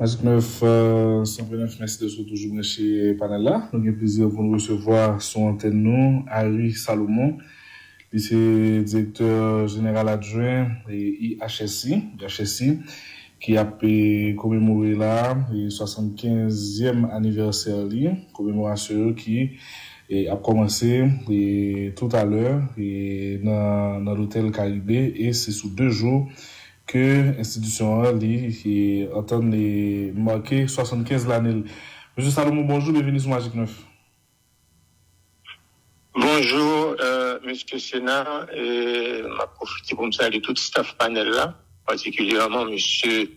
Magic 9, 129, merci de se toujours chez Panella. Nous avons plaisir pour nous recevoir son antenne nous, Harry Salomon, c'est directeur général adjoint et IHSI, qui a commémoré là le 75e anniversaire, commémoration qui a commencé tout à l'heure dans l'hôtel Caribé et c'est sous 2 jours que l'institution qui entend les marquer 75 l'année. Monsieur Salomon, bonjour, bienvenue sur Magic 9. Bonjour, Monsieur Sénat, et m'a profité pour me saluer tout le staff panel là, particulièrement Monsieur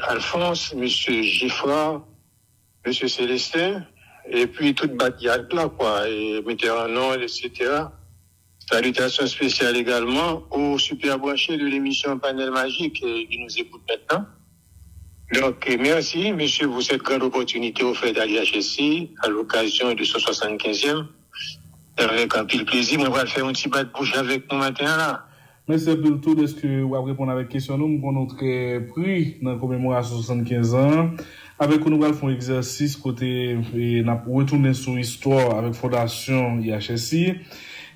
Alphonse, Monsieur Giffra, Monsieur Célestin, et puis toute batiade là, quoi, et Mitterrand, etc. Salutations spéciales également aux super branchés de l'émission Panel Magique qui nous écoutent maintenant. Donc, merci, monsieur, pour cette grande opportunité offerte à l'IHSI à l'occasion de ce 75e. Avec un pile plaisir, on va faire un petit bas de bouche avec nous matin là. Merci pour tout. Est-ce que vous allez répondre avec question nous? Nous avons très pris dans la commémoration 75 ans. Avec nous, nous allons faire un exercice côté, et nous retourner sur l'histoire avec Fondation IHSI.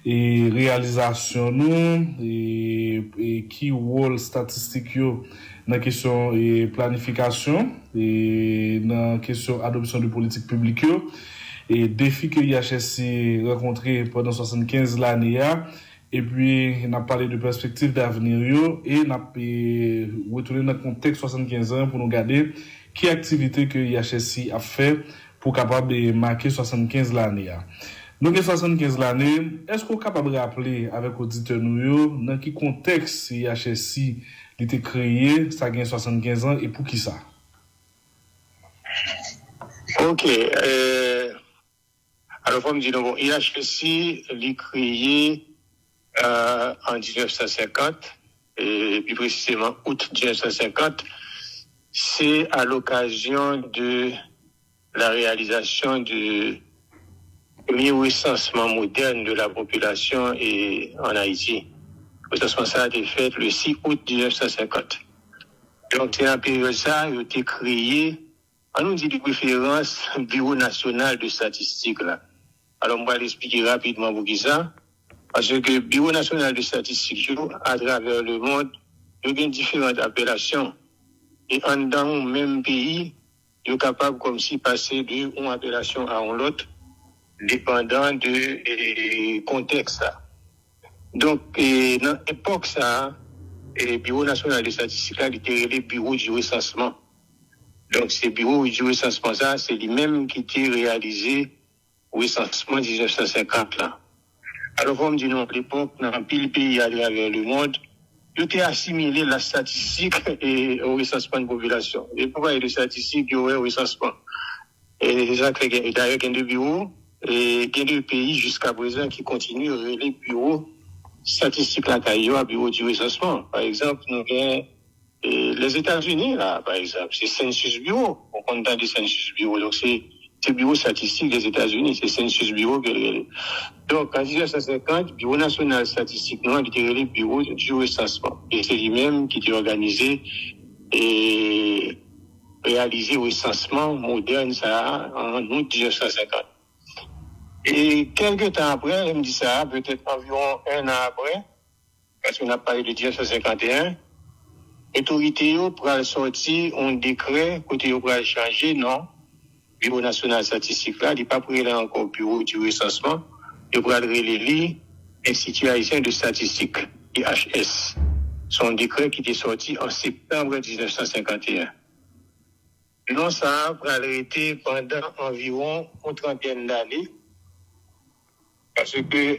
Et réalisation nous et qui rôle statistique yo dans question et planification et dans question adoption de politique publique yo et défi que IHSI rencontré pendant 75 l'année et puis on a parlé de perspectives d'avenir yo et on a retourné dans le contexte 75 ans pour nous regarder qui activité que IHSI a fait pour capable de marquer 75 l'année. Donc, 75 l'année, est-ce qu'on est capable de rappeler avec auditeurs nous, dans quel contexte IHSI a été créé, ça a 75 ans, et pour qui ça? Ok. Alors, comme dit, bon, IHSI a créé en 1950, et plus précisément août 1950, c'est à l'occasion de la réalisation de premier recensement moderne de la population en Haïti. Le recensement ça a été fait le 6 août 1950. Donc, c'est un période ça, il a été créé, on nous dit de préférence, Bureau national de statistique là. Alors, on va l'expliquer rapidement pour qui ça. Parce que le Bureau national de statistique, à travers le monde, il y a différentes appellations. Et en dans le même pays, il est capable comme si passer d'une appellation à une autre, dépendant de contexte. Donc, dans l'époque, ça, le Bureau national de statistique, il était le bureau du recensement. Donc, ce bureau du recensement, ça, c'est lui-même qui était réalisé au recensement 1950, là. Alors, comme dit non, à l'époque, dans pile pays à travers le monde, il était assimilé la statistique et au recensement de population. Et pourquoi il y a des statistiques, il y aurait au recensement? Et c'est ça qu'il y a d'ailleurs un bureau. Et il y a des pays jusqu'à présent qui continuent les bureaux statistiques là, à bureau du recensement. Par exemple, nous avons les États-Unis, là, par exemple, c'est Census Bureau. On compte dans des Census Bureau. Donc, c'est bureau statistique des États-Unis, c'est Census Bureau. Donc, en 1950, Bureau national statistique, non, il était le bureau du recensement. Et c'est lui-même qui était organisé et réalisé au recensement moderne, ça, en août 1950. Et quelques temps après, elle me dit ça, peut-être environ 1 an après, parce qu'on a parlé de 1951, l'autorité pour sortir un décret, côté pour changer, non, Bureau national statistique là, il n'est pas pris là encore bureau du recensement, il pourra le Institut haïtien de statistique, IHS. Son décret qui était sorti en septembre 1951. Non, ça a été pendant environ une trentaine d'années. Parce que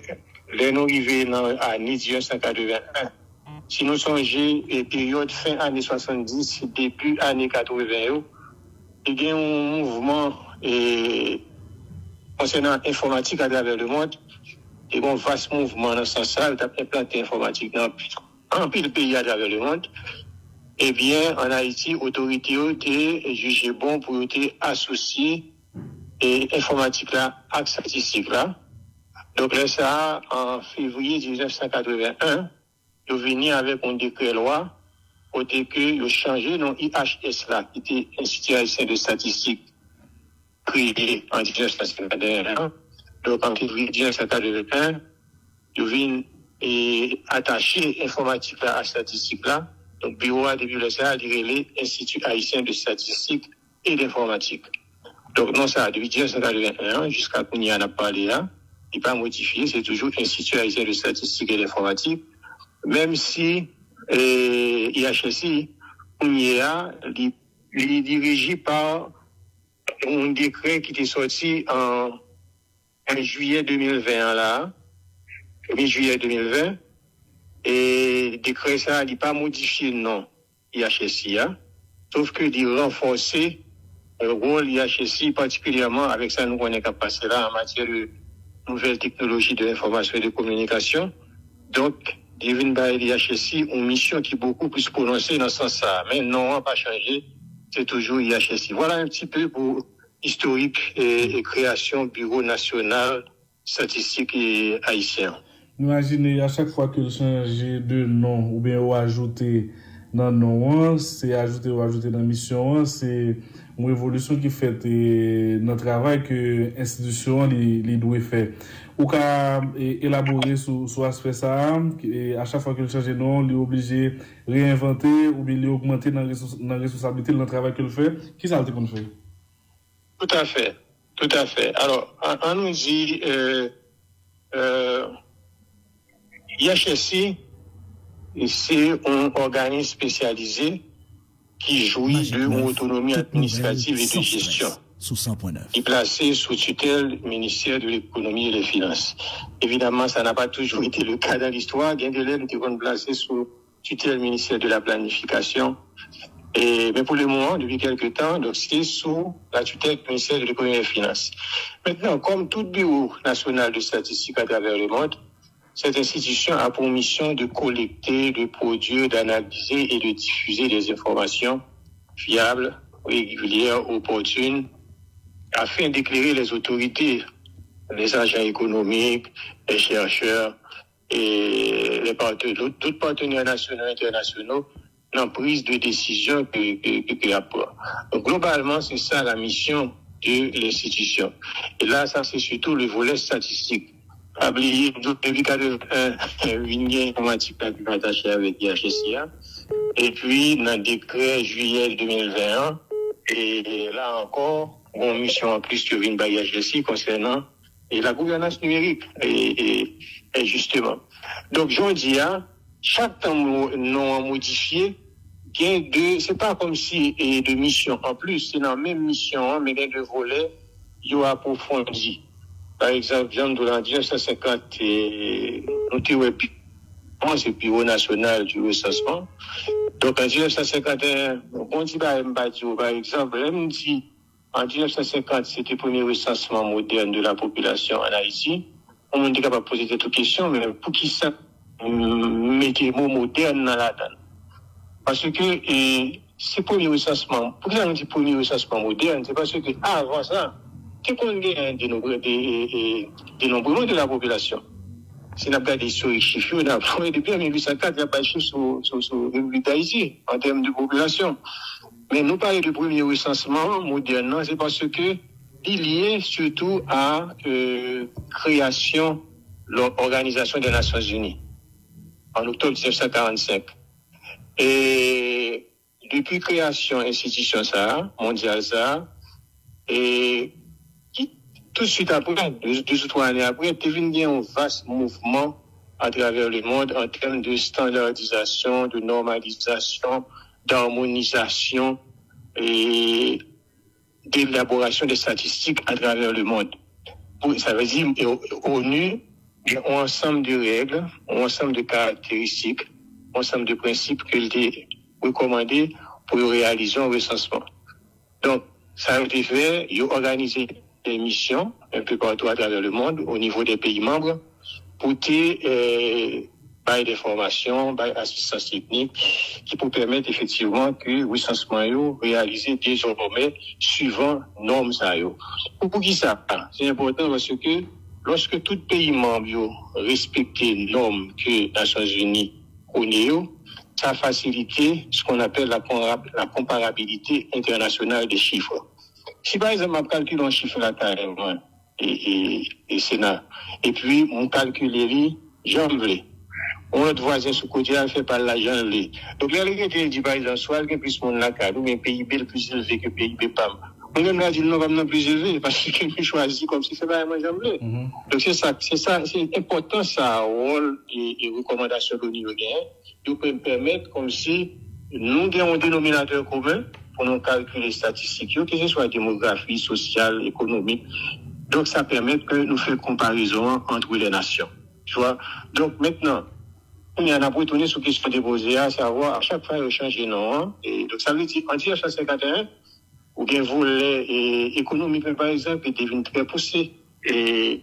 les nous arrivés dans l'année 1981, si nous songeons la période fin années 70, début années 80, il y a un mouvement concernant l'informatique à travers le monde. Il y a un vaste mouvement dans ce sens-là, il a implanté l'informatique dans un pays à travers le monde. Eh bien, en Haïti, l'autorité a jugé bon pour associer l'informatique là à la statistique là. Donc là, ça, en février 1981, ils sont venus avec un décret loi côté que ils ont changé non IHS là, qui était Institut haïtien de statistique créé en 1951. Donc en février 1981, ils viennent et attacher informatique là à statistique là. Donc bureau a depuis le ça dirigé l'Institut haïtien de statistique et d'informatique. Donc non ça depuis 1981 jusqu'à qu'on y en a parlé là, il n'est pas modifié, c'est toujours Institut haïtien de statistique et d'informatique, même si IHSI on y est dirigé par un décret qui était sorti en juillet 2020 là, 1er juillet 2020, et le décret ça n'est pas modifié non IHSI, sauf que il renforcer le rôle IHSI particulièrement avec ça nous connaissons qu'à passer là en matière de nouvelles technologies de l'information et de communication. Donc Divine by l'IHSI une mission qui est beaucoup plus prononcée dans ce sens-là, mais non, on n'a pas changé, c'est toujours IHSI. Voilà un petit peu pour historique et création Bureau national statistique et haïtien. Imaginez à chaque fois que changer de nom ou bien ou ajouter dans nom, c'est ajouter ou ajouter dans mission, c'est une révolution qui fait dans le travail que l'institution les doit faire. Ou qu'à élaborer sur aspect ça, et à chaque fois que change de nom, il est obligé de réinventer ou bien augmenter dans la responsabilité dans le travail qu'il fait. Qui ça qu'on fait? Tout à fait, tout à fait. Alors, on nous dit IHSI, c'est un organisme spécialisé qui jouit d'une autonomie administrative et de gestion. Sous 100.9. Il est placé sous tutelle du ministère de l'économie et des finances. Évidemment, ça n'a pas toujours été le cas dans l'histoire. Il y a des élèves qui sont placés sous tutelle du ministère de la planification. Mais pour le moment, depuis quelques temps, donc c'est sous la tutelle du ministère de l'économie et des finances. Maintenant, comme tout bureau national de statistique à travers le monde, cette institution a pour mission de collecter, de produire, d'analyser et de diffuser des informations fiables, régulières, opportunes, afin d'éclairer les autorités, les agents économiques, les chercheurs et d'autres partenaires nationaux et internationaux dans la prise de décision que la prend. Donc, globalement, c'est ça la mission de l'institution. Et là, ça, c'est surtout le volet statistique. Oublié depuis 1981, une informatique qui est attachée avec IHSIA. Et puis, dans le décret juillet 2021, et là encore, une mission en plus qui vient de IHSI concernant la gouvernance numérique. Et justement. Donc, j'en dis, chaque temps non modifié, c'est pas comme si de mission en plus, c'est dans la même mission, mais il y a deux volets, il y a approfondi. Par exemple, Jean de l'an 1950, c'est le Bureau national du recensement. Donc, en 1951, on dit, par exemple, on dit, en 1950, c'était le premier recensement moderne de la population en Haïti. On est capable de poser cette question, mais pour qui ça mettez le mot moderne dans la donne? Parce que c'est le premier recensement. Pourquoi on dit premier recensement moderne? C'est parce que avant ça, qui connaît des nombreux de la population. Si on a regardé sur les chiffres, on a depuis 1804, il n'y a pas de chiffres sur le République d'Haïti en termes de population. Mais nous parlons du premier recensement moderne, c'est parce que il est lié surtout à création de l'Organisation des Nations Unies en octobre 1945. Et depuis création institution ça, mondiale ça, et tout de suite après, 2 ou 3 années après, il y a un vaste mouvement à travers le monde en termes de standardisation, de normalisation, d'harmonisation et d'élaboration des statistiques à travers le monde. Ça veut dire ONU, il y a un ensemble de règles, un ensemble de caractéristiques, un ensemble de principes qu'il est recommandé pour réaliser un recensement. Donc, ça a été fait, il a organisé des missions un peu partout à travers le monde, au niveau des pays membres, pour par des formations, par assistance technique, qui pour permettre effectivement que le recensement est réalisé désormais suivant normes. Pour qui ça? C'est important parce que lorsque tout pays membre respecte les normes que les Nations Unies connaissent, ça a facilité ce qu'on appelle la comparabilité internationale des chiffres. Si par exemple, on calcule un chiffre là carrément et Sénat, et puis on calcule les j'en veux. On autre voisin sous côté a fait par l'argent là. Donc là, les dit par exemple, soit il y a plus de monde là, ou bien PIB le plus élevé que PIB PAM. On a dit non, pas plus élevé parce que choisi comme si c'est pas un j'en veux. Donc c'est important ça, rôle et recommandations de l'Union européenne. Ils peuvent permettre comme si nous avons un dénominateur commun pour nous calculer les statistiques, que ce soit démographie, sociale, économique. Donc ça permet que nous fassions comparaison entre les nations. Tu vois? Donc maintenant, on y en a retourné sur la question déposée, à savoir à chaque fois il change de nom. Et donc ça veut dire en 1951, ou bien volet économique par exemple, est devenu très poussé. Et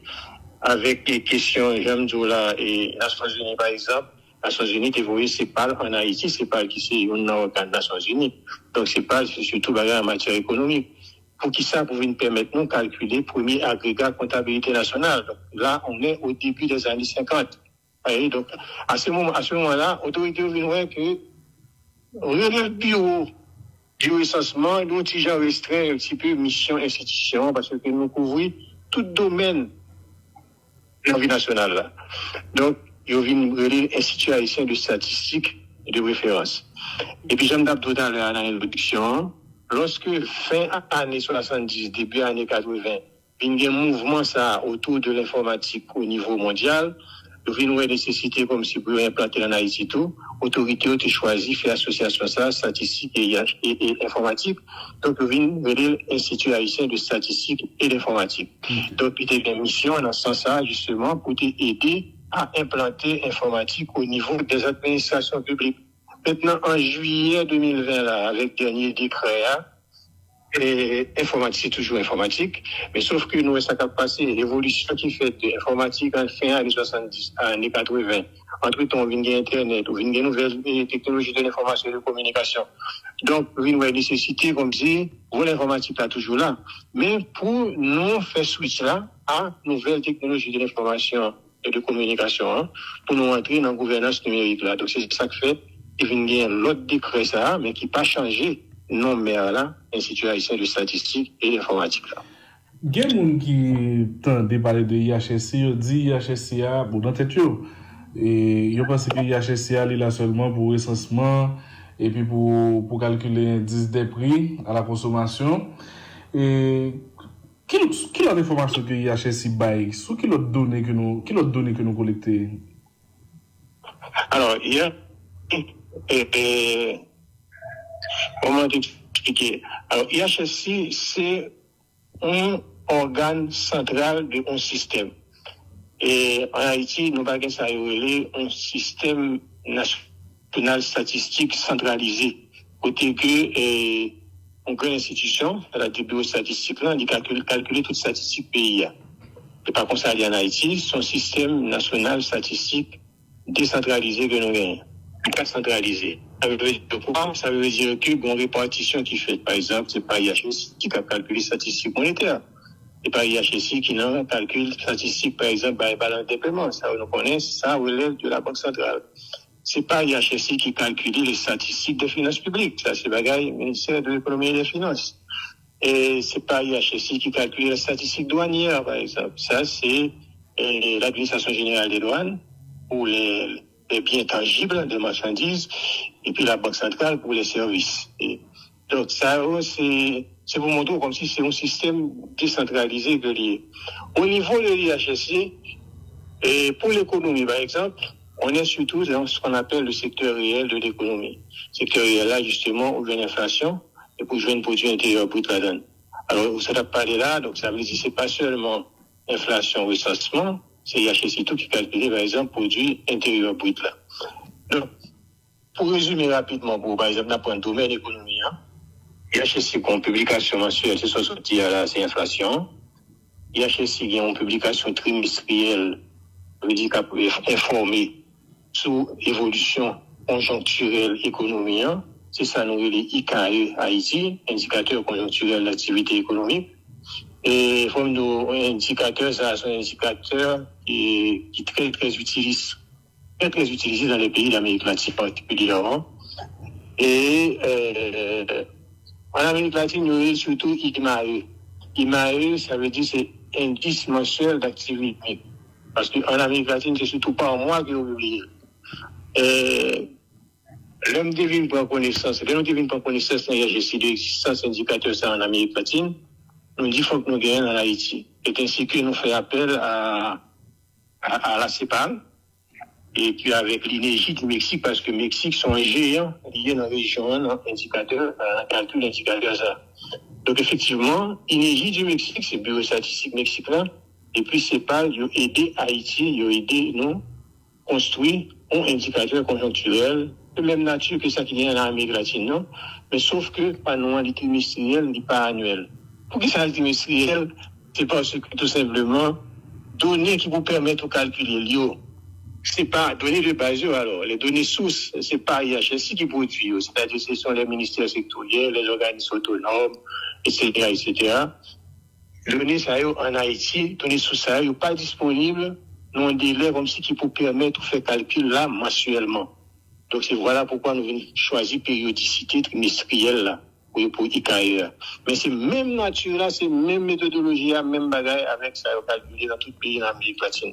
avec les questions, j'aime dire là, et Nations Unies par exemple, Nations Unies, tu vois, c'est pas en Haïti, c'est pas qui c'est un organe des Nations Unies. Donc c'est pas surtout en matière économique. Pour qui ça pouvait nous permettre de calculer le premier agrégat comptabilité nationale. Donc, là, on est au début des années 50. Et donc, à ce moment-là, l'autorité vient voir que le bureau du recensement, nous avons restreint un petit peu mission institution parce que nous couvrons tout domaine de la vie nationale. Là. Donc, il y a une institut haïtien de statistiques et de référence. Et puis, j'aime d'abord tout à l'heure dans l'introduction, lorsque fin année 70, début année 80, il y a un mouvement ça autour de l'informatique au niveau mondial, il y a une nécessité comme si pour implanter en Haïti tout, l'autorité a choisi faire association ça, statistique et informatique. Donc, il y a une institut haïtien de statistique et d'informatique. Donc, il y a une mission dans ce sens-là, justement, pour aider à implanter l'informatique au niveau des administrations publiques. Maintenant, en juillet 2020, là, avec le dernier décret, et informatique, c'est toujours informatique, mais sauf que nous, ça a passé l'évolution qui fait de l'informatique en fin années 70 à années 80. Entre-temps, on vient de Internet, on vient de nouvelles technologies de l'information et de communication. Donc, on vient de nécessité, comme dit, l'informatique est toujours là. Mais pour nous faire switch là à nouvelles technologies de l'information et de communication, pour nous entrer dans la gouvernance numérique là. Donc, c'est ça que fait, il vient de l'autre décret ça, mais qui n'a pas changé. Non, mais là, Institut haïtien de statistique et d'informatique là. Il y a des gens qui tendent parler de IHSI, ils disent IHSI pour dans tête yo. Et ils pensent que IHSI est là seulement pour recensement et puis pour calculer l'indice des prix à la consommation. Et quelle est l'information que IHSI baille? Sous quelle autre donnée que nous collectons? Alors, il y a comment t'expliquer? Alors, IHSI, c'est un organe central de un système. Et en Haïti, nous avons ça un système national statistique centralisé. Côté que, une grande institution, la bureau statistique, là, on calculer toute statistique pays. Et par contre, ça, en Haïti, son système national statistique décentralisé que nous avons. Pas centralisé. Ça veut dire que bon répartition qui fait, par exemple, c'est pas IHSI qui calcule les statistiques monétaires. C'est pas IHSI qui n'a calcule statistique, par exemple, par balance de paiement. Ça, on connaît, ça relève de la Banque centrale. C'est pas IHSI qui calcule les statistiques des finances publiques. Ça, c'est bagaille ministère de l'économie et des finances. Et c'est pas IHSI qui calcule les statistiques douanières, par exemple. Ça, c'est l'administration générale des douanes ou les biens tangibles des marchandises, et puis la Banque centrale pour les services. Et donc, ça, c'est pour montrer comme si c'est un système décentralisé de lié. Au niveau de l'IHSI, et pour l'économie, par exemple, on est surtout dans ce qu'on appelle le secteur réel de l'économie. Secteur réel là, justement, où vient l'inflation, et pour jouer un produit intérieur brut la donne. Alors, ça t'a parlé là, donc ça veut dire que c'est pas seulement inflation, recensement, c'est IHSI tout qui calcule, par exemple, produit intérieur brut là. Donc, pour résumer rapidement, par exemple, dans le domaine économie, IHSI pour une publication mensuelle, c'est sorti là, c'est inflation. IHSI il y a une publication trimestrielle, veut dire informer sur l'évolution conjoncturelle économique. C'est ça, nous, les IKE Haïti, indicateur conjoncturel de l'activité économique. Et comme nos indicateurs, ça, sont des indicateurs qui très, très utilisés très, très utilisé dans les pays d'Amérique latine particulièrement. Et en Amérique latine, il y a surtout IMAE. IMAE, ça veut dire c'est indice mensuel d'activité. Parce qu'en Amérique latine, c'est surtout par mois que vous oubliez. L'homme devine prendre connaissance, il y a de l'existence indicateur ça en Amérique latine. Nous dit qu'il faut que nous gagnions en Haïti. C'est ainsi que nous faisons appel à la CEPAL et puis avec l'INEGI du Mexique, parce que le Mexique sont un géant lié dans la région, dans l'indicateur, dans le calcul d'indicateur ça. Donc effectivement, l'INEGI du Mexique, c'est le bureau statistique mexicain, et puis CEPAL, ils ont aidé Haïti, ils ont aidé nous construire un indicateur conjoncturel de même nature que ça qui vient en Amérique latine, non? Mais sauf que pas non, les trimestriel, ni pas annuel. Pour que ça soit trimestriel, c'est parce que tout simplement, données qui vous permettent de calculer l'IO, c'est pas données de base, alors, les données sources, c'est pas IHSI qui produit, c'est-à-dire ce sont les ministères sectoriels, les organismes autonomes, etc., etc. Données ça en Haïti, données sources ça pas disponibles, dans un délai comme si qui peut permettre de faire calcul là mensuellement. Donc c'est voilà pourquoi nous venons choisir périodicité trimestrielle là pour IKE. Mais c'est même nature là, c'est même méthodologie là, même bagaille avec ça calculé dans tout pays d'Amérique latine.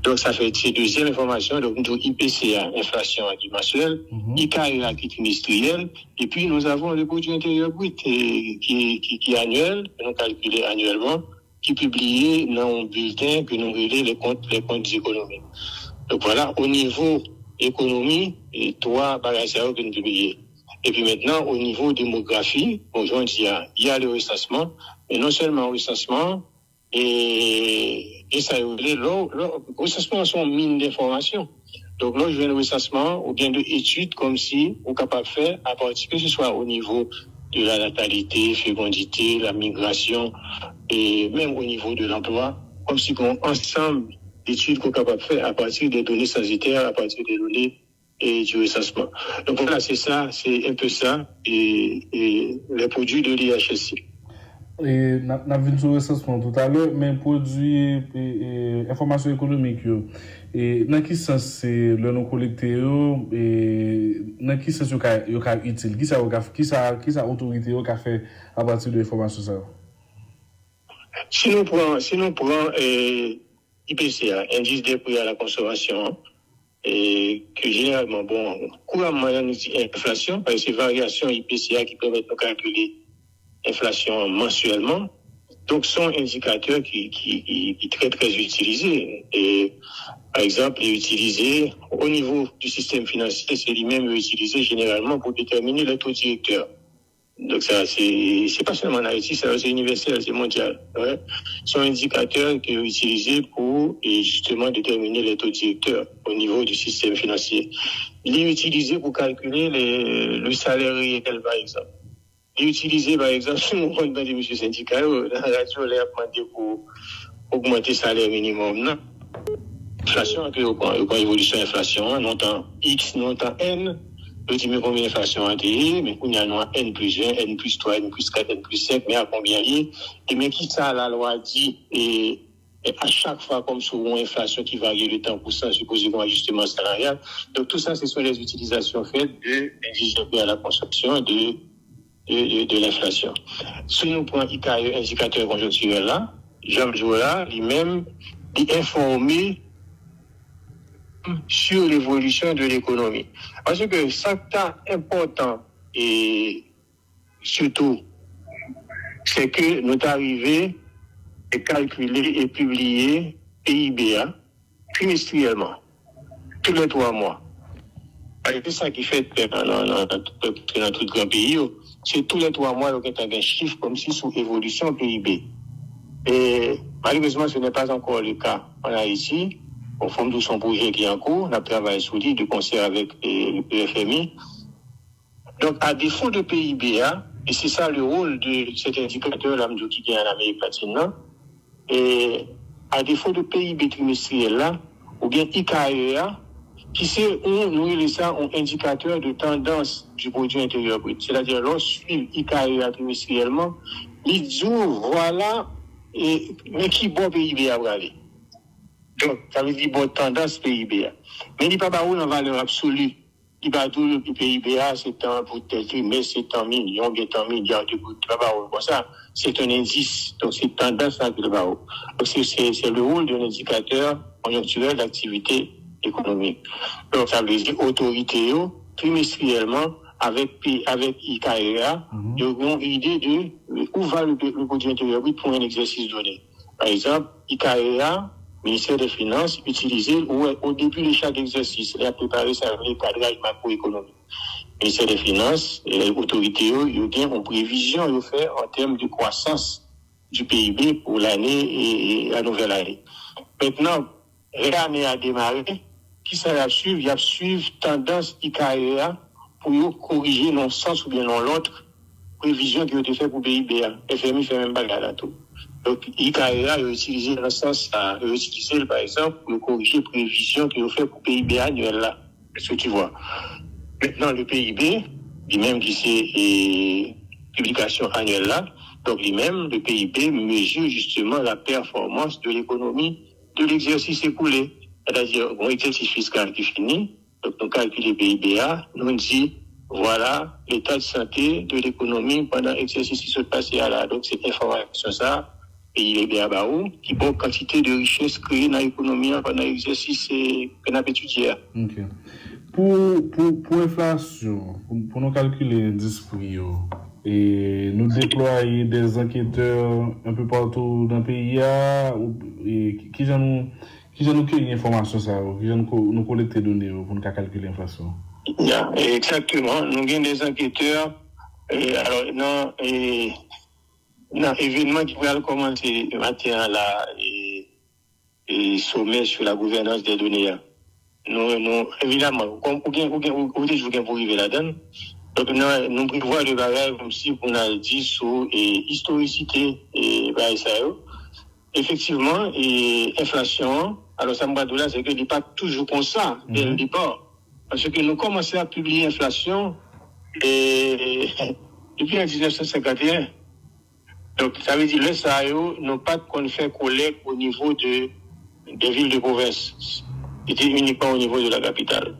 Donc ça fait ces deuxième information, donc nous avons IPCA, inflation qui mensuelle, IKE qui trimestrielle, et puis nous avons le produit intérieur brut qui est annuel, que nous calculons annuellement, qui est publié dans un bulletin que nous relais les comptes économiques. Donc voilà, au niveau économie, et trois bagages que nous publions. Et puis maintenant, au niveau démographie, aujourd'hui, il y a le recensement, mais non seulement le recensement, et ça le recensement sont mine d'informations. Donc là, je viens de recensement ou bien de études comme si on est capable de faire à partir que ce soit au niveau de la natalité, fécondité, la migration et même au niveau de l'emploi, comme si on ensemble d'études qu'on est capable de faire à partir des données sanitaires, à partir des données et du recensement. Donc voilà, c'est ça, c'est un peu ça, et les produits de l'IHSI. Et nous avons vu sur le recensement tout à l'heure, mais produits et informations économiques, et dans quel sens c'est le non collecté, et dans quel sens il est utile, qui ça autorité qui a fait à partir de l'information ça? Si nous prenons IPCA, indice des prix à la consommation, et que généralement, couramment, on dit inflation, parce que c'est variation IPCA qui permettent de calculer l'inflation mensuellement. Donc, sont indicateurs qui est très, très utilisé. Et, par exemple, il est utilisé au niveau du système financier, c'est lui-même utilisé généralement pour déterminer le taux directeur. Donc ça, c'est pas seulement en Haïti, c'est universel, c'est mondial. Ouais. C'est un indicateur qui est utilisé pour justement déterminer les taux directeurs au niveau du système financier. Il est utilisé pour calculer le salaire réel, par exemple. Il est utilisé, par exemple, si on prend des monsieur syndicats, dans la radio, on a demandé pour augmenter le salaire minimum, non? Inflation, on évolution inflation, non temps X, non temps N. Je dis, mais combien d'inflation a été, mais il y a un N plus 1, N plus 3, N plus 4, N plus 5, mais à combien il y a? Et mais qui ça, la loi dit, et à chaque fois, comme souvent, inflation qui varie de 10%, supposément ajustement salarial. Donc, tout ça, ce sont les utilisations faites de l'IGP à la consommation de l'inflation. Si nous prenons IKE, indicateur conjoncturel là, Jean Jola, lui-même, il informé sur l'évolution de l'économie. Parce que ça qui est important et surtout, c'est que nous arrivons à calculer et publier PIBA trimestriellement, tous les 3 mois. C'est ça qui fait dans tout grand pays, c'est tous les 3 mois, il y a un chiffre comme si sur évolution PIB. Et malheureusement, ce n'est pas encore le cas en Haïti. On forme tout son projet qui est en cours, on a travaillé sous lui de concert avec le PFMI. Donc, à défaut de PIBA, et c'est ça le rôle de cet indicateur-là, qui vient en Amérique latine, et à défaut de PIB trimestriel-là, ou bien IKEA, qui c'est où nous avons ça un indicateur de tendance du produit intérieur brut. C'est-à-dire, lorsqu'on suit IKEA trimestriellement, il dit, voilà, mais qui bon PIB à aller. Donc, ça veut dire bonne tendance PIB. Mais il n'y a pas une valeur absolue. Il n'y a pas tout le PIB, c'est un pour tel mais c'est un million, bien un milliard de gouttes. Comme ça, c'est un indice. Donc, c'est tendance à le barreau. Donc, c'est le rôle d'un indicateur conjoncturel d'activité économique. Donc, ça veut dire autorité, trimestriellement, avec IKEA, ils ont une idée de où va le produit intérieur brut pour un exercice donné. Par exemple, IKEA, ministère des Finances, utilisé au début de chaque exercice, il a préparé ça le cadrage macroéconomique. Ministère des Finances, et l'autorité, ils ont une prévision, ils fait en termes de croissance du PIB pour l'année et la nouvelle année. Maintenant, l'année a démarré, qui ça va suivre? Il va suivre tendance IKEA pour corriger non sens ou bien non l'autre prévision qui a été faite pour PIB. FMI fait même pas là tout. Donc, IKEA a utilisé dans le sens, a utilisé par exemple pour corriger prévision qui a fait pour PIB annuel là. Est-ce que tu vois? Maintenant, le PIB, lui-même qui c'est publication annuelle là, donc lui-même, le PIB mesure justement la performance de l'économie de l'exercice écoulé. C'est-à-dire, un exercice fiscal qui finit, donc nous calculons le PIB, nous dit, voilà l'état de santé de l'économie pendant l'exercice qui se passait là. Donc, cette information, ça, PIB à Barou, qui a une quantité de richesse créée dans l'économie pendant l'exercice qu'on a étudié. Ok. Pour l'inflation, pour nous calculer l'indice prix, et nous déployer des enquêteurs un peu partout dans le pays, et qui nous cueillir l'information, ça, qui nous collecter des données pour nous calculer l'inflation. Yeah, exactement. Nous avons des enquêteurs. Alors, non, événement qui va commencer matin là, et sommet sur la gouvernance des données. Nous, évidemment, comme vous avez pour arriver là-dedans, donc nous prévoyons le bagage comme si on a dit sur historicité et ça. Effectivement, et inflation, alors ça me va de là, c'est que n'est pas toujours comme ça dès le départ. Parce que nous commençons à publier l'inflation depuis 1951. Donc, ça veut dire que le SAO n'a pas qu'on fait collecte au niveau des villes de province. C'était uniquement au niveau de la capitale.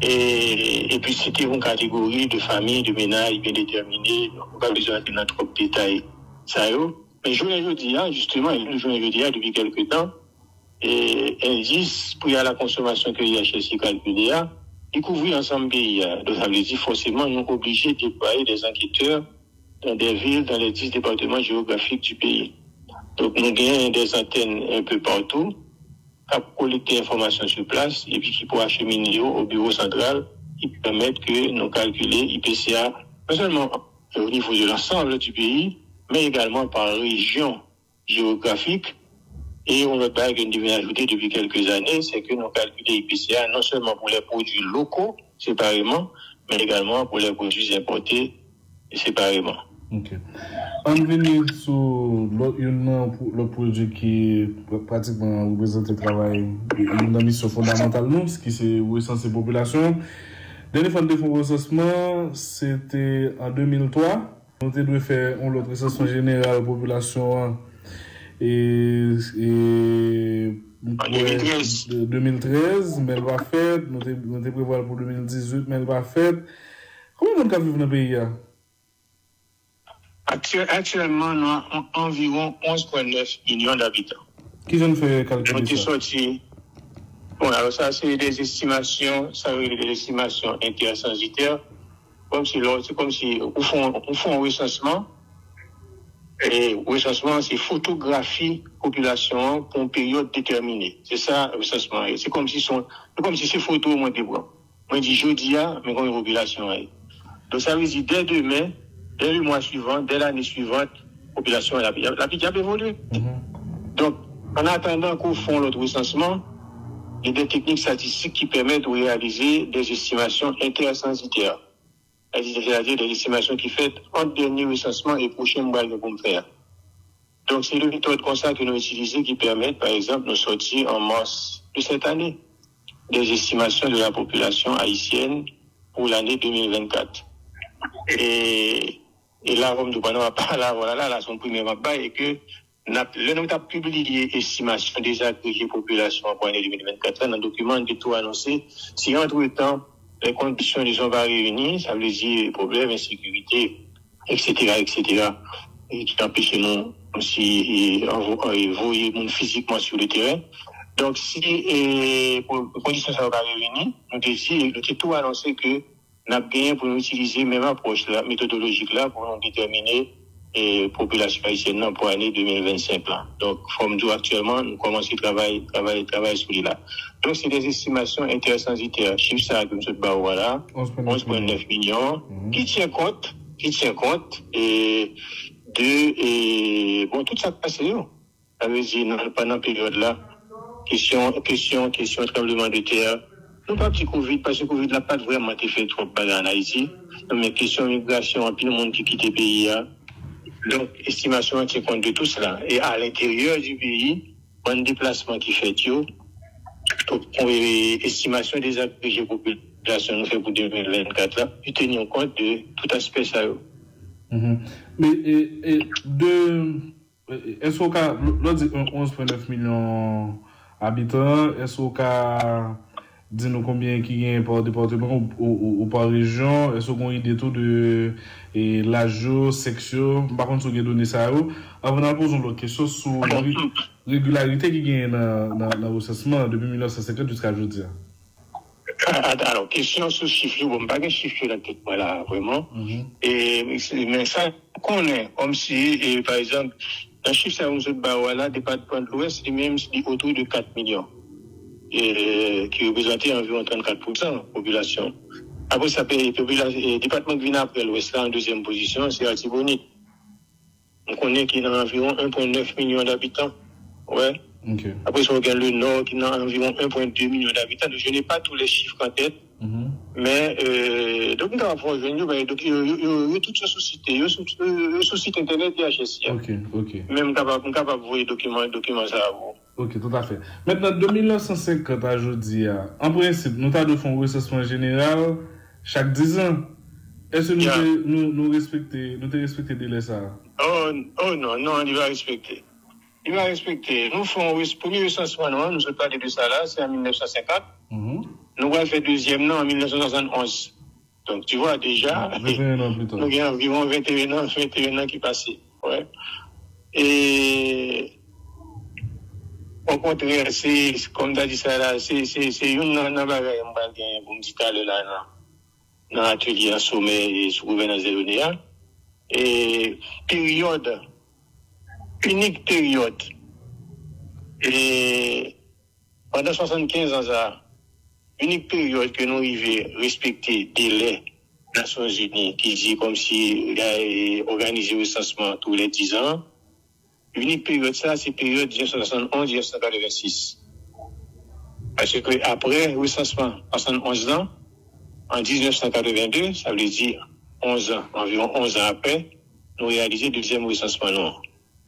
Et puis, c'était une catégorie de familles, de ménages bien déterminés. On n'a pas besoin de notre trop de détails. Mais jeudi, justement, depuis quelques temps, et indice pour la consommation que l'IHSI calculé, il couvre ensemble pays. Donc, ça veut dire forcément, nous sommes obligés de déployer des enquêteurs dans des villes, dans les 10 départements géographiques du pays. Donc, nous avons des antennes un peu partout, à collecter l'information sur place, et puis qui pourra acheminer au bureau central, qui permettent que nous calculer IPCA, non seulement au niveau de l'ensemble du pays, mais également par région géographique. Et on va pas que nous devons ajouter depuis quelques années, c'est que nous calculons IPCA non seulement pour les produits locaux, séparément, mais également pour les produits importés séparément. Ok. On vient sur le produit qui pratiquement représente le travail, une mission fondamentale, nous, ce qui c'est recenser la population. Dernière fois de recensement, c'était en 2003. On devait faire une autre recensement général de la population et 2013, mais elle va faire. Nous devons prévoir pour 2018, mais elle va faire. Comment on vivre dans le pays? Actuellement, nous avons environ 11,9 millions d'habitants. Qui vient faire calculer ça? Bon, alors ça, c'est des estimations, ça veut dire des estimations intercensitaires, c'est comme si on fait un recensement, et recensement, c'est photographie population pour une période déterminée. C'est ça, le recensement. C'est comme si ces photos, moi, je dis jeudi, mais comme une population. Donc, ça veut dire dès demain, dès le mois suivant, dès l'année suivante, la population, la PIA évolue. Donc, en attendant qu'on fasse l'autre recensement, il y a des techniques statistiques qui permettent de réaliser des estimations intercensitaires. C'est-à-dire des estimations qui font entre le dernier recensement et le prochain mois que nous faire. Donc, c'est le méthode comme ça que nous utilisons qui permettent, par exemple, de sortir en mars de cette année des estimations de la population haïtienne pour l'année 2024. Et là, comme nous ne parlons pas là, voilà, là, son premier mappa est que Le nous a publié estimation des agrégés population pour l'année 2024 dans le document de tout annoncé. Si entre-temps, les conditions ne sont pas réunies, ça veut dire problème, insécurité, etc., et qui empêche nous aussi envoyer physiquement sur le terrain. Donc, si les conditions ne sont pas réunies, nous avons tout annoncé que nous avons gagné pour nous utiliser même approche là, méthodologique là, pour nous déterminer et population haïtienne pour l'année 2025 là. Donc, comme nous actuellement, nous commençons à travailler sur là. Donc, c'est des estimations intéressantes. Chiffre ça que M. Baoua là, 11,9 millions, qui tient compte et bon, tout ça passe là. Ça veut dire, pendant la période là, question tremblement de terre. Non pas petit Covid, parce que Covid n'a pas vraiment été fait trop en Haïti. Mais question migration, puis le monde qui quitte le pays là. Donc, estimation tient compte de tout cela. Et à l'intérieur du pays, un déplacement qui fait tout. Donc, estimation des agrégés population nous fait pour 2024 là, puis tenir compte de tout aspect ça. Mais est-ce qu'au cas, l'autre dit 11,9 millions d'habitants, est-ce qu'au cas, dis-nous combien qui y a par département ou par région, est-ce qu'on a une idée tout de l'âge, section, par contre, si vous avez donné ça, avant de poser une question sur la régularité qui y a dans le recensement depuis 1950 jusqu'à aujourd'hui. Alors, question sur chiffre, bon, pas de chiffre là, tête, voilà, vraiment. Mais ça, qu'on est, comme si, par exemple, un chiffre, ça, vous voilà, département de l'Ouest, c'est même autour de 4 millions. Qui représentait environ 34% de la population. Après, ça paye, le département qui vient après l'Ouest, là, en deuxième position, c'est Artibonite. On connaît qu'il y a environ 1,9 million d'habitants. Ouais. Okay. Après, si on regarde le Nord, qui a environ 1,2 million d'habitants. Donc, je n'ai pas tous les chiffres en tête. Mais, donc, nous avons rejoint, donc, il y a toutes ces sociétés, il y a sur site internet DHSI. Ok. Même, capable de voir les documents, ça à vous. Ok, tout à fait. Maintenant, de 1950 à aujourd'hui, en principe, nous avons fait un recensement général chaque 10 ans. Est-ce que nous respectons le délai ça? Oh non, il va respecter. Nous faisons le premier recensement, nous avons parlé de ça là, c'est en 1950. Nous allons faire le deuxième en 1971. Donc, tu vois déjà, 21 ans plus tard. Nous avons environ 21 ans qui passent. Ouais. Et au contraire, c'est, comme tu as dit ça là, c'est une bagaille pour me dire là, dans l'atelier en sommet et sous gouvernance de et unique période. Et pendant 75 ans, ça, unique période que nous arrivons à respecter délai Nations Unies, qui dit comme si il a organisé le recensement tous les 10 ans. Unique période, ça, c'est période 1971-1986. Parce que après le recensement, 71 ans, en 1982, ça veut dire 11 ans, environ 11 ans après, nous réalisons le deuxième recensement. Non.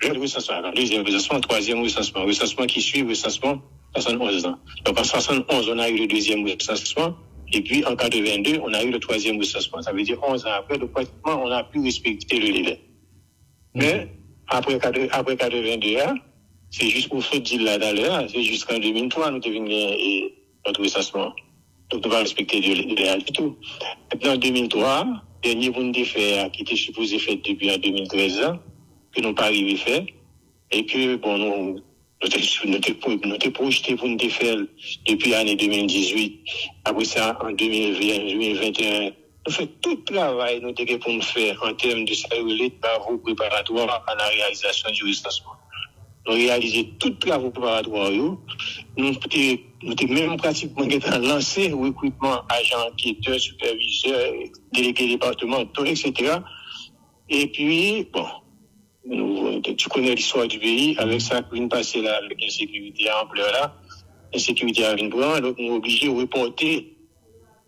Deuxième recensement, troisième recensement qui suit le recensement 71 ans. Donc en 71, on a eu le deuxième recensement, et puis en 82, on a eu le troisième recensement. Ça veut dire 11 ans après, donc pratiquement, on a pu respecter le délai. Mais après 82, c'est juste pour faire dire là d'ailleurs, c'est jusqu'en 2003, nous devons gagner notre recensement. Donc, nous va respecter le délai du tout. Maintenant, en 2003, dernier bon défait qui était supposé faire depuis en 2013, que nous n'avons pas arrivé à faire, et que, bon, nous t'es projeté pour nous défaire depuis l'année 2018. Après ça, en 2021, nous faisons tout le travail nous devons pour nous faire en termes de saluer travaux préparatoires à la réalisation du recensement. Nous réalisons tout le travail préparatoire. Nous avons même pratiquement lancé le recrutement agents, enquêteurs, superviseurs, délégués départementaux, etc. Et puis, bon, tu connais l'histoire du pays, avec ça, qui vient passer là, avec l'insécurité à ampleur là, l'insécurité à une grande, donc nous sommes obligés de reporter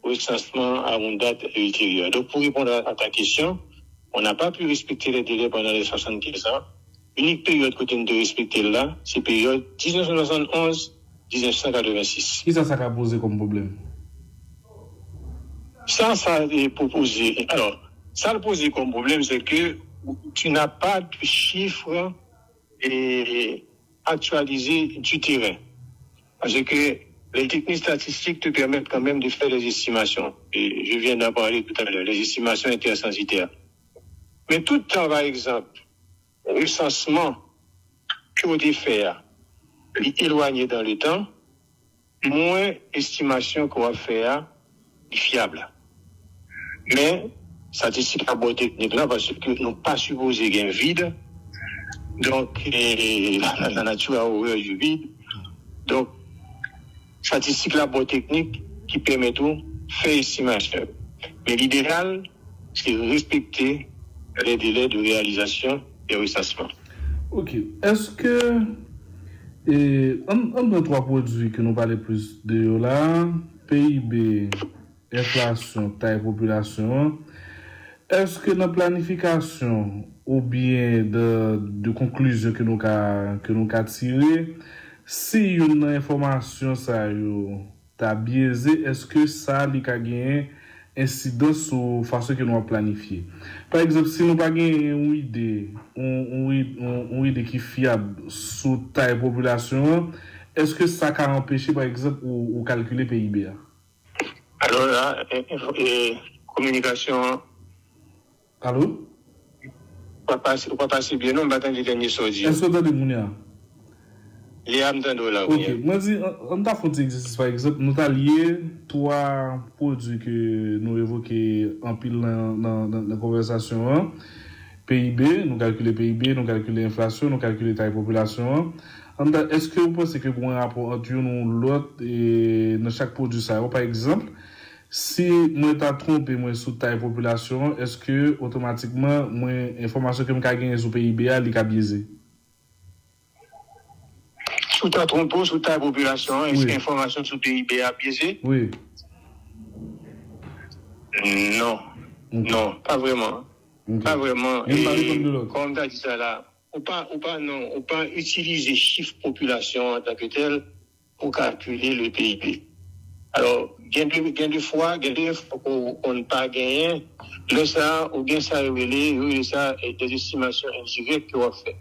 le recensement à une date ultérieure. Donc, pour répondre à ta question, on n'a pas pu respecter les délais pendant les 75 ans. L'unique période que nous devons respecter là, c'est la période 1971-1986. Qui ça a posé comme problème? Ça est proposé. Alors, ça a posé comme problème, c'est que tu n'as pas de chiffre et actualisé du terrain. Parce que les techniques statistiques te permettent quand même de faire des estimations. Et je viens d'en parler tout à l'heure, les estimations intercensitaires. Mais tout le temps, par exemple, recensement que vous devez faire, éloigné dans le temps, moins estimation qu'on va faire fiable. Mais, statistique à bonne technique là, parce que nous pas supposé qu'il y ait un vide. Donc, la nature a horreur du vide. Donc, statistique la bonne technique qui permet tout faire estimation. Mais l'idéal, c'est respecter les délais de réalisation des recensements. Ok. Est-ce que un des trois produits que nous parlons plus de là, PIB, inflation, taille population, est-ce que dans planification ou bien de conclusion que nous avons tiré, si une information ça t'a biaisé, est-ce que ça a gagné incidence sur la façon que nous avons planifié? Par exemple, si nous n'avons pas une idée qui est fiable sur taille population, est-ce que ça a empêché, par exemple, ou calculer PIB? Alors là, communication. Allô? Pas passer bien, non, mais les derniers sorties. Est-ce que vous avez des Les âmes d'un dollar. Ok, moi dis, on t'a fait un exercice par exemple, nous t'as lié trois produits que nous évoquons en pile dans la conversation. PIB, nous calculons PIB, nous calculons l'inflation, nous calculons la population. Est-ce que vous pensez que pour un rapport entre nous l'autre et dans chaque produit ça, par exemple, si moi t'as trompé moi sur taille population, est-ce que automatiquement moi information que m'ka gagner sur PIB a li ka biaisé? Sous ta trompé sur taille population, est-ce que l'information sur PIB a biaisé? Oui. Non. Okay. Non, pas vraiment. Okay. Pas vraiment. Et comme tu as dit ça là, on pas utiliser chiffre population en tant que tel pour calculer le PIB. Alors, gain de fois qu'on n'a pas gagné, là ça, ou bien ça révélé, ça des estimations indirectes qu'on fait.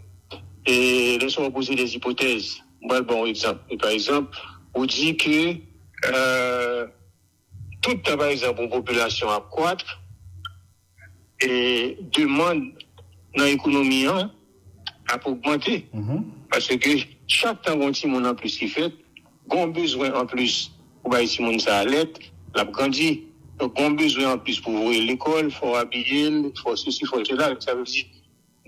Et là, on va poser des hypothèses. Moi, bon exemple. Et par exemple, on dit que toute, par exemple, une population à croître et demande dans l'économie à augmenter. Mm-hmm. Parce que chaque temps qu'on dit mon en plus qui fait, on a besoin en plus pour si mon ça allait, la grandi. Donc on a besoin en plus pour ouvrir l'école, il faut habiller, il faut ceci, il faut cela. Ça veut dire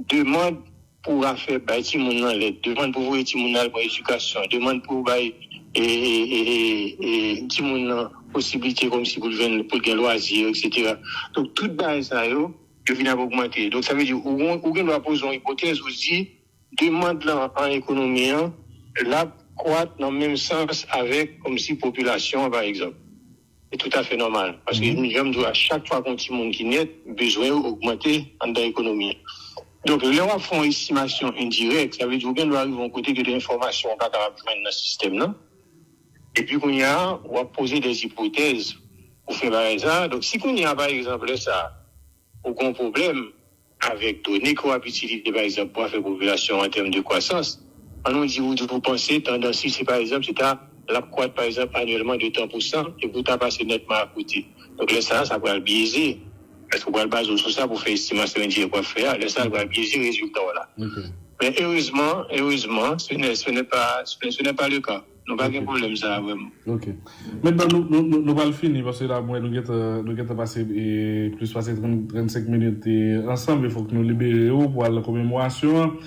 demande pour faire si mon l'aide, demande pour ouvrir mon pour éducation, demande pour et mon possibilité comme si vous venez pour des loisirs, etc. Donc toute base ça yo vient augmenter. Donc ça veut dire on doit poser une hypothèse aussi demande là en économie là croître dans le même sens avec comme si population par exemple. C'est tout à fait normal parce que nous doit à chaque fois qu'on petit monde qui naît besoin augmenter dans l'économie. Donc là on fait une estimation indirecte, ça veut dire qu'on doit arriver à côté de l'information pas capable de dans le système là. Et puis on va poser des hypothèses pour faire ça. Donc si on y a par exemple ça aucun problème avec données qu'on va utiliser par exemple pour faire population en termes de croissance. On nous dit, vous pensez, tendance, si par exemple, c'est à la croître par exemple annuellement de 30% et vous passez nettement à côté. Donc là, ça va le biaiser. Parce qu'on va le baser sur ça pour faire estimation de quoi faire. Là, ça va biaiser le résultat. Voilà. Okay. Mais heureusement, ce n'est pas le cas. Nous n'avons pas de problème, ça, vraiment. Ok. Maintenant, nous allons finir parce que là, moi, nous avons passé plus passer 35 minutes ensemble. Il faut que nous libérions pour la commémoration.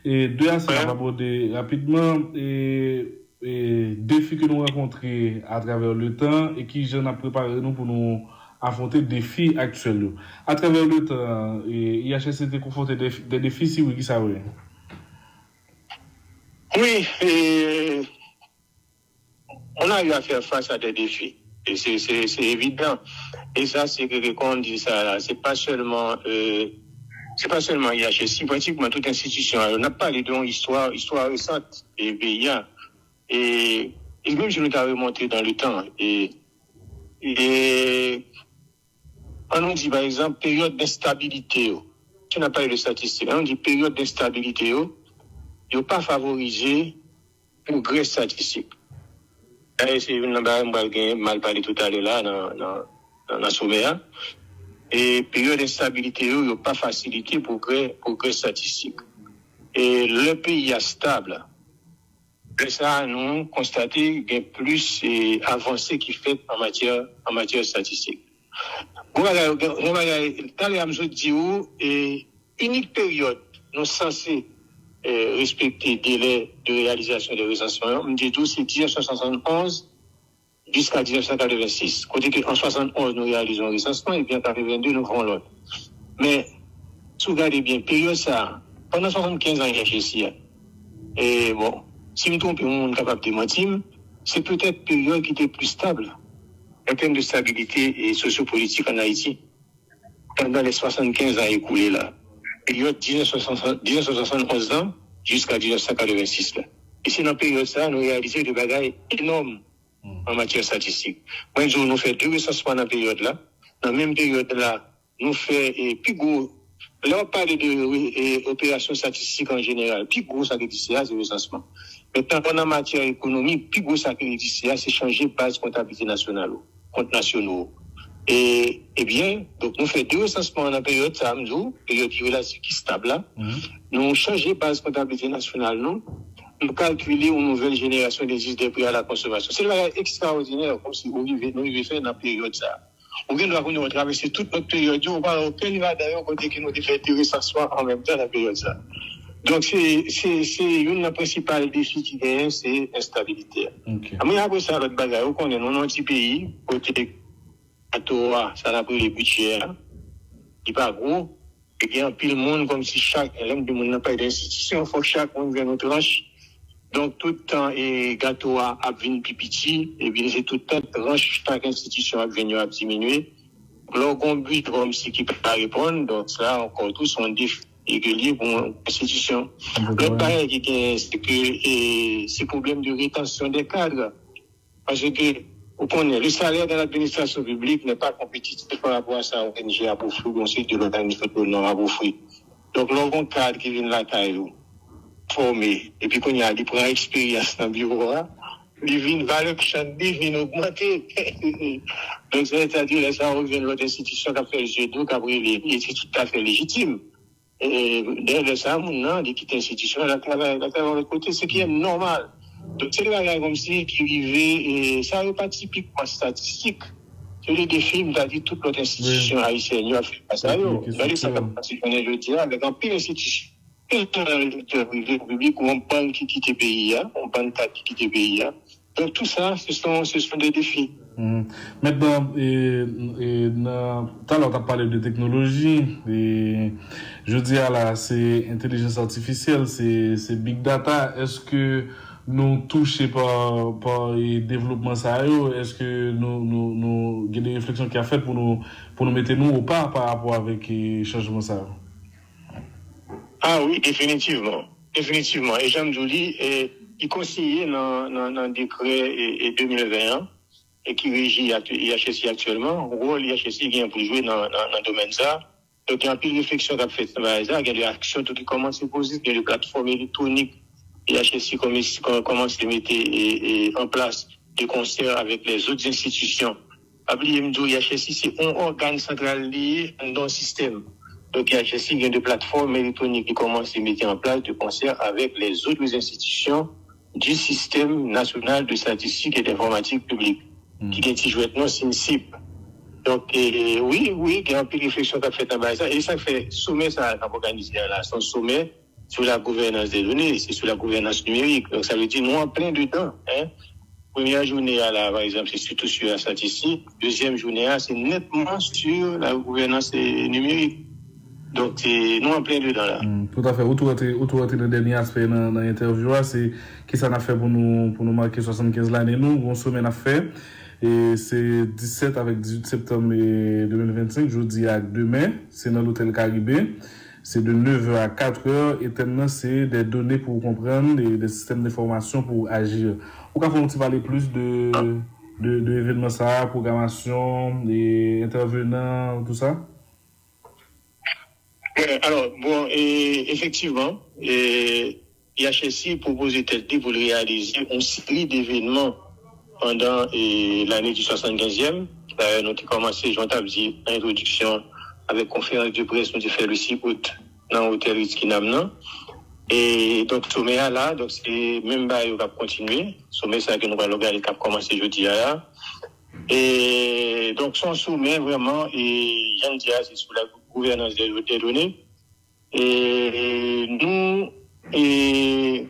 Et deux à ça, on va aborder rapidement et défis que nous rencontrons à travers le temps et qui j'en ai préparé nous pour nous affronter des défis actuels. À travers le temps, IHS était confronté des défis, si oui, qui ça oui? Oui, on a eu à faire face à des défis. Et c'est évident. Et ça, c'est que quand on dit ça, là, c'est pas seulement IHS, pratiquement toute institution. On n'a pas parlé d'une histoire récente et BIA. Et même je nous ai remonté dans le temps. Et on nous dit, par exemple, période d'instabilité. Tu n'as pas eu de statistiques. On dit période d'instabilité. n'ont pas favorisé le progrès statistique. Et c'est une mal parlé tout à l'heure là, dans la sommet. Et période d'instabilité, ils n'ont pas facilité le progrès statistique. Et le pays est stable. Et ça, nous constaté qu'il y a plus avancé qui fait en matière statistique. Voilà, dans les Amazonies, et unique période, nous sommes censés respecter délai de réalisation des recensements. On dit tout, c'est 1971 jusqu'à 1986. Côté qu'en 71, nous réalisons le recensement, et puis en 82, nous faisons l'autre. Mais, si vous regardez bien, période ça, pendant 75 ans, il y a chez et bon, si je me trompe, on est capable de mentir, c'est peut-être une période qui était plus stable en termes de stabilité et sociopolitique en Haïti pendant les 75 ans écoulés là. Période 1971 ans jusqu'à 1986 là. Et c'est dans la période ça, nous réalisons des bagailles énormes en matière statistique. Moi, nous faisons 2 recensements dans la période là. Dans la même période là, nous faisons plus gros. Là, on parle de opérations statistiques en général. Plus gros, ça c'est le recensement. Maintenant, en matière économique, plus gros, ça c'est changer base comptabilité nationale, compte nationaux. Et bien, donc, nous faisons 2 recensements dans la période, ça, période qui est stable là. Nous changeons base comptabilité nationale, nous calculer une nouvelle génération des prix à la consommation. C'est extraordinaire, comme si nous vivons faire dans la période ça. On vient de traverser toute notre période, on va aucun d'ailleurs côté qui nous fait tirer s'asseoir en même temps la période ça. Donc c'est une des principales défis qui gagne, c'est l'instabilité. Okay. Après ça, l'autre bagaille, on connaît dans un petit pays, côté Atoa, ça n'a pas les budgets, qui pas gros, et il y a un pile monde comme si chaque monde n'a pas d'institution, il faut que chaque monde vienne notre tranche. Donc, tout le temps, et gâteau a venu pipiti, et bien, c'est tout le temps, tranche, chaque institution a venu à diminuer. Alors, on but comme si qui peut pas répondre, donc ça, encore tout, sont défis réguliers pour une institution. Le pareil, c'est que, c'est problème de rétention des cadres. Parce que, vous connaissez, le salaire de l'administration publique n'est pas compétitif par rapport à ça, ONG à Boufou, on sait de l'organisme de non à Boufou. Donc, l'organisme cadre qui vient de la taille, formé, et puis quand il y a des prend expérience dans le bureau, les vignes valeur qui vient augmenter. Donc, c'est-à-dire, ça revient de l'autre institution qui a fait le jeu d'eau, qui a pris les tout à fait légitime. Et derrière ça, maintenant, les petites institutions, la travail de l'autre côté, ce qui est normal. Donc, c'est le comme si qui vivait, et ça n'est pas typiquement statistique. C'est les défis, on a dit toute notre institution haïtienne, il a fait pas ça. Regardez ça, parce qu'on est le dire, avec un pire institution. Le public où on parle qui quitte le pays, on parle qui quitte le pays. Donc tout ça, ce sont des défis. Maintenant, tout à l'heure, tu as parlé de technologie, et je dis là, c'est intelligence artificielle, c'est big data. Est-ce que nous touchons par le développement ça, est-ce que nous il y a des réflexions qui a fait pour nous mettre nous au pas par rapport avec les changements ça? Ah oui, définitivement. Définitivement. Et Jean Jouli il conseillait dans le décret 2021 et qui régit IHSI actuellement. Le rôle IHSI vient pour jouer dans le domaine ça. Donc, il y a un peu de réflexion qu'a fait dans ça. Il y a des actions qui commencent à se poser. Il y a des plateformes électroniques. IHSI commence à mettre en place des concerts avec les autres institutions. Oubliez IHSI, c'est un organe central lié dans le système. Donc, il y a des plateformes électroniques qui commencent à mettre en place de concert avec les autres institutions du système national de statistique et d'informatique publique, qui est joué non SINCIP. Donc, oui, il y a un peu de réflexion qu'a fait dans ça. Et ça fait sommet, ça a organisé là, son sommet sur la gouvernance des données, c'est sur la gouvernance numérique. Donc, ça veut dire, nous, en plein dedans, hein. Première journée, là, par exemple, c'est surtout sur la statistique. Deuxième journée, là, c'est nettement sur la gouvernance numérique. Donc, c'est nous en plein dedans là. Tout à fait. Autour de le dernier aspect dans l'interview, c'est qui ça n'a fait pour nous marquer 75 l'année. Nous, on sommet n'a fait. Et c'est 17 avec 18 septembre 2025, jeudi à demain. C'est dans l'hôtel Caribé. C'est de 9h à 4h. Et maintenant, c'est des données pour comprendre, des systèmes d'information pour agir. Pourquoi faut-il parler plus de événements ça, programmation, des intervenants, tout ça? Alors, bon, effectivement, IHSI propose pour réaliser une série d'événements pendant l'année du 75e. Nous avons commencé, j'entends dire, l'introduction avec conférence de presse, nous avons fait le 6 août dans l'hôtel Ritz-Kinamnan. Et donc, sommet là, donc c'est même là, il va continuer. Sommet, ça que nous allons regarder, qui a commencé jeudi là. Et donc, son sommet, vraiment, et Jean Diaz, c'est sous la gouvernance des données. Et nous,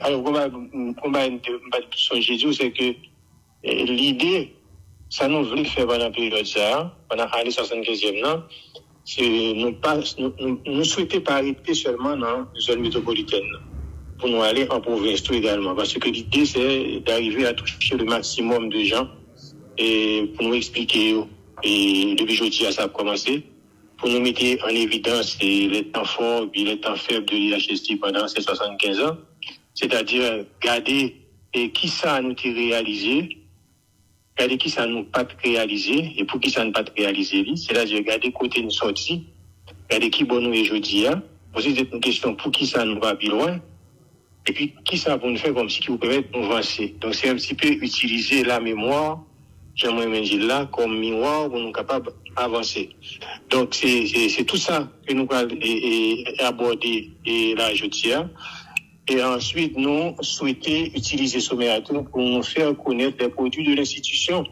alors, on va songer, c'est que l'idée, ça nous voulait faire pendant la période ça, pendant l'année 75e, non? C'est nous souhaitons pas arrêter seulement dans la zone métropolitaine pour nous aller en province tout également, parce que l'idée c'est d'arriver à toucher le maximum de gens et pour nous expliquer et depuis jeudi ça a commencé pour nous mettre en évidence les temps forts et les temps faibles de l'IHST pendant ces 75 ans, c'est-à-dire garder qui ça a nous réalisé, regarder qui ça nous pas réalisé et pour qui ça n'a pas réalisé, c'est-à-dire regarder côté nous sorti, regarder qui bon nous aujourd'hui, poser une question pour qui ça nous va plus loin, et puis qui ça pour nous faire comme si qui vous permet de nous avancer. Donc c'est un petit peu utiliser la mémoire, j'aimerais dire là, comme miroir pour nous capables d'avancer. Donc c'est tout ça que nous allons aborder là aujourd'hui. Et ensuite, nous souhaitons utiliser ce médiateur pour nous faire connaître les produits de l'institution.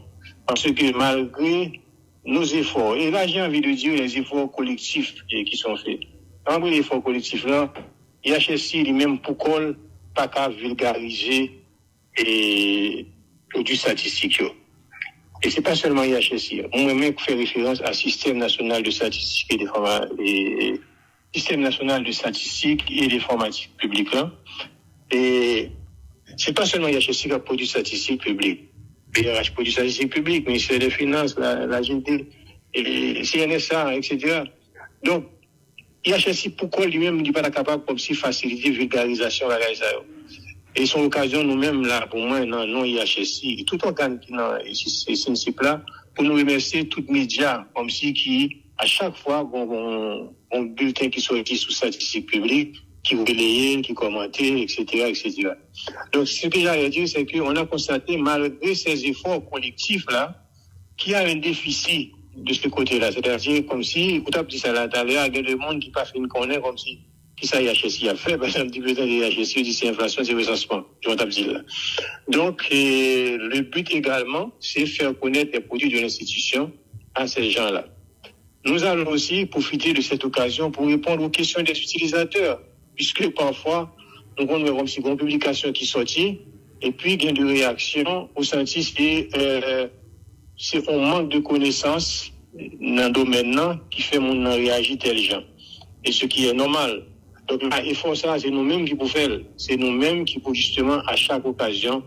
Parce que malgré nos efforts, et là j'ai envie de dire les efforts collectifs qui sont faits. Malgré les efforts collectifs là, IHSI lui-même pour qu'on pas qu'à vulgariser les produits statistiques. Et c'est pas seulement IHSI. Moi-même fait référence à Système national de statistique et Système national de statistique et d'informatique publique. Et c'est pas seulement IHSI qui a produit statistiques publiques. PRH produit statistiques publiques, ministère des Finances, la GD, et CNSA, etc. Donc, IHSI, pourquoi lui-même n'est pas capable comme si faciliter la vulgarisation de la réalisation? Et son occasion, nous-mêmes, là, pour moi, non IHSI, tout organe qui est ce principe-là, pour nous remercier tous les médias, comme si qui, à chaque fois, on bulletin qui sortit sous statistiques publiques, qui relayait, qui commentait, etc., etc. Donc, ce que j'allais dire, c'est qu'on a constaté, malgré ces efforts collectifs-là, qu'il y a un déficit de ce côté-là. C'est-à-dire, comme si, vous avez dit ça là, il y a des gens qui pas fait une connaître, comme si, qui ça IHSI a fait, parce que un petit peu de IHSI, dit c'est inflation, c'est recensement. Je vais dire là. Donc, le but également, c'est faire connaître les produits de l'institution à ces gens-là. Nous allons aussi profiter de cette occasion pour répondre aux questions des utilisateurs, puisque parfois, nous avons comme si une publication qui sortit, et puis il y a des réactions au sens c'est un manque de connaissances dans le domaine qui fait mon réagir tel gens. Et ce qui est normal. Donc, l'effort, ça, c'est nous-mêmes qui pouvons faire. C'est nous-mêmes qui pouvons justement, à chaque occasion,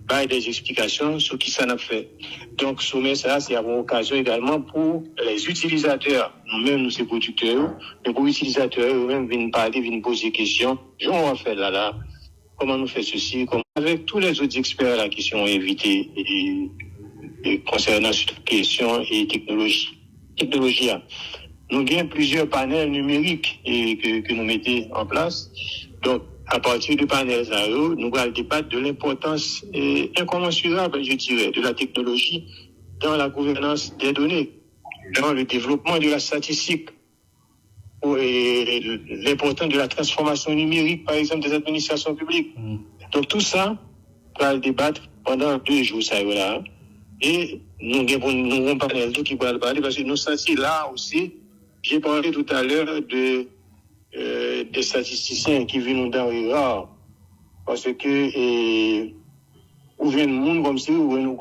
faire des explications sur qui ça n'a fait. Donc, sommet, ça, c'est une occasion également pour les utilisateurs. Nous-mêmes, nous, sommes producteurs, mais pour les utilisateurs, eux-mêmes, viennent parler, viennent poser des questions. Je vais faire là. Comment nous fait ceci? Avec tous les autres experts là qui sont invités et concernant cette question et technologie. Nous avons plusieurs panels numériques que nous mettons en place. Donc, à partir du panel nous allons débattre de l'importance incommensurable, je dirais, de la technologie dans la gouvernance des données, dans le développement de la statistique, et l'importance de la transformation numérique, par exemple, des administrations publiques. Donc, tout ça, on va le débattre pendant 2 jours, ça y est là. Et nous avons un panel qui va le parler, parce que nous sentons là aussi. J'ai parlé tout à l'heure des statisticiens qui viennent nous donner rare. Parce que, ou vient un monde comme si, ou une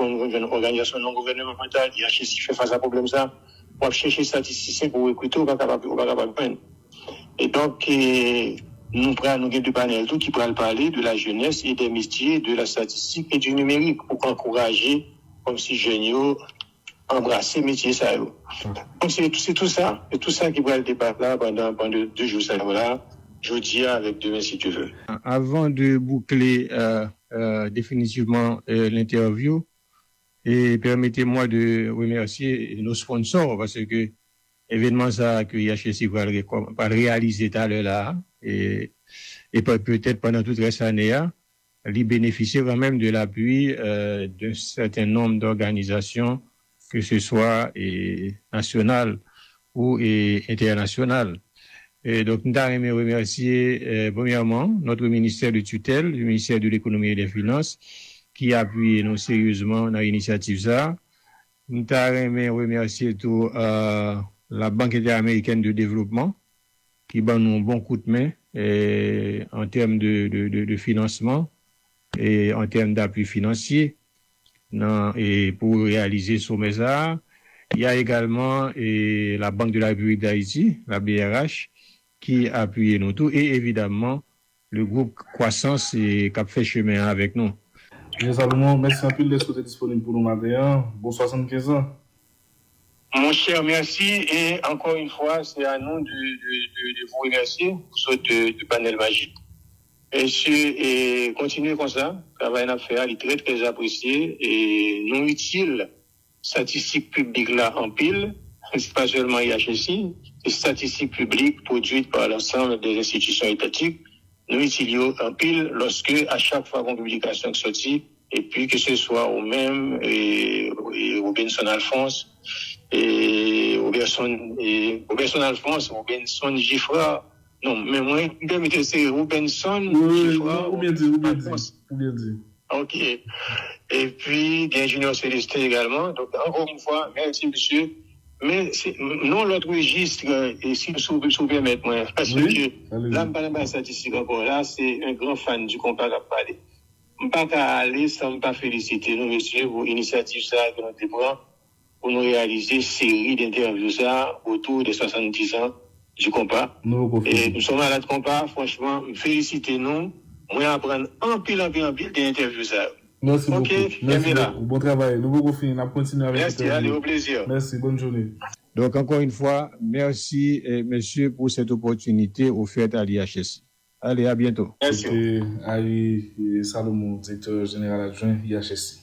organisation non gouvernementale, il y a qui fait face à ce problème ça, on va chercher des statisticiens pour recruter, on va pas capable de prendre. Et donc, nous avons deux panels qui pourraient parler de la jeunesse et des métiers, de la statistique et du numérique pour encourager, comme si jeunes embrasser métier ça. Donc c'est tout ça qui va le débat là pendant 2 jours ça là. Jeudi avec demain si tu veux. Avant de boucler définitivement l'interview, et permettez-moi de remercier nos sponsors parce que événement ça que IHSI va réaliser tout à l'heure là, et et peut-être pendant toute cette année, il bénéficie quand même de l'appui d'un certain nombre d'organisations, que ce soit nationales ou internationales. Et donc, nous avons remercier premièrement notre ministère de tutelle, le ministère de l'économie et des finances, qui appuie nous sérieusement dans l'initiative ça. Nous avons remercier tout la Banque interaméricaine de développement, qui donne nous un bon coup de main en termes de financement et en termes d'appui financier et pour réaliser ce MESA. Il y a également la Banque de la République d'Haïti, la BRH, qui appuie nous tous, et évidemment le groupe Croissance qui a fait chemin avec nous. Bien Salomon, merci un peu d'être disponible pour nous matin. Bon 75 ans. Mon cher, merci. Et encore une fois, c'est à nous de vous remercier pour ce panel magique. Et continuez comme ça. Le travail à faire, il est très, très apprécié. Et non utile, statistiques publiques là en pile. C'est pas seulement IHSI, c'est statistiques publiques produites par l'ensemble des institutions étatiques. Nous utilisons en pile lorsque, à chaque fois qu'on publication sortie, et puis que ce soit au même, et Robinson Alphonse, et Robinson Alphonse, Robinson Giffra. Non, mais moi, c'est Robinson Giffra. Ou bien dit. Ok. Et puis, bien Junior Célestin également. Donc, encore une fois, merci, monsieur. Mais non, l'autre registre, et si vous permettez, moi, parce que là, je ne parle pas de statistique encore. Là, c'est un grand fan du compas à parler. Je ne peux pas aller sans ne pas féliciter nous, monsieur, pour l'initiative ça que nous prenons pour nous réaliser une série d'interviews ça autour des 70 ans du compas. Et nous sommes à la compas, franchement, félicitez-nous. Moi, apprendre en pile d'interviews ça. Merci beaucoup. Merci beaucoup. Bon travail. Nous allons finir. On continue avec merci, allez, au plaisir. Merci, bonne journée. Donc, encore une fois, merci, monsieur, pour cette opportunité offerte à l'IHSI. Allez, à bientôt. Merci. C'était Ali Salomon, directeur général adjoint IHSI.